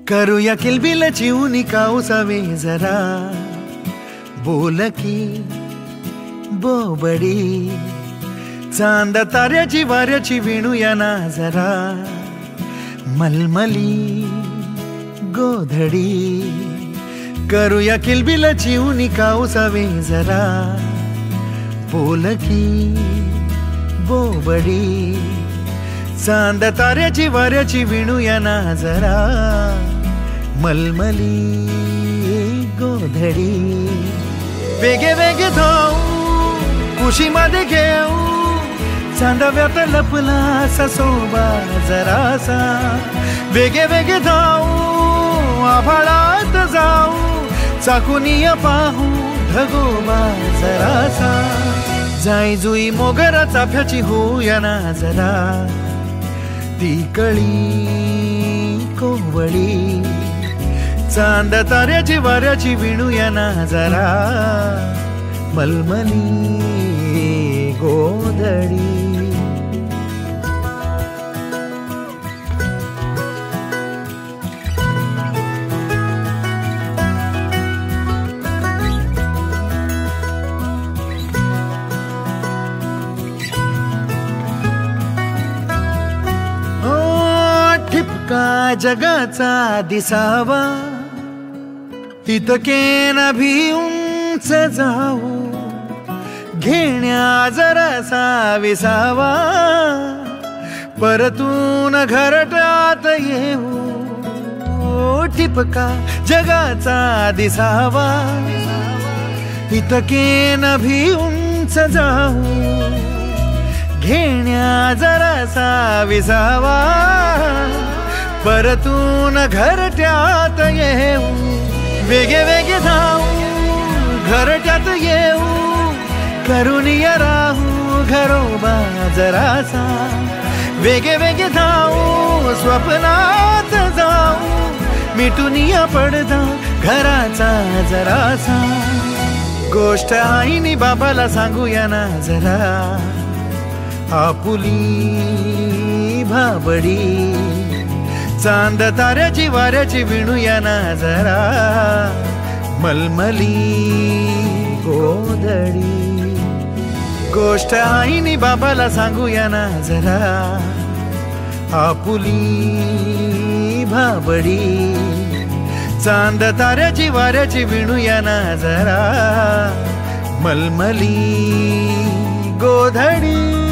करूया किलबिलाची उनी काऊसावे जरा बोल की बोबडी चांद ताऱ्याची वाऱ्याची विणूया ना जरा मलमली गोधडी करूया किलबिलाची उनी काऊसावे जरा बोल की बोबडी चांद ताऱ्याची वाऱ्याची विणूया ना जरा मलमली गोधडी वेगे वेगे धावू कुशीमध्ये घेऊ चांदव्यात लपला ससोबा जरासा वेगे वेगे धावू आभाळात जाऊ चाकुनिया पाहू ढगोबा जरासा जाई जुई मोगरा चाफ्याची होऊया ना जरा ती कळी कोवळी चांद ताऱ्याची वाऱ्याची विणूया ना जरा मलमली गोधडी ठिपका जगाचा दिसावा तितकेन भी उंच जाऊ घेण्या जरासा विसावा परतून घरट्यात येऊ ठिपका जगाचा दिसावा तितकेन भी उंच जाऊ घेण्या जरासा विसावा परतून घरट्यात येऊ वेगे वेगे धावू घरट्यात येऊ करुनिया राहू घरोबा जरासा वेगे वेगे धावू स्वप्नात जाऊ मिटूनिया पडदा घराचा जरासा गोष्ट आईनी बाबाला सांगूया ना जरा आपुली भाबडी चांद ताऱ्याची वाऱ्याची विणूया ना जरा मलमली गोधडी गोष्ट आईनी बाबाला सांगूया ना जरा आपुली भाबडी चांद ताऱ्याची वाऱ्याची विणूया ना जरा मलमली गोधडी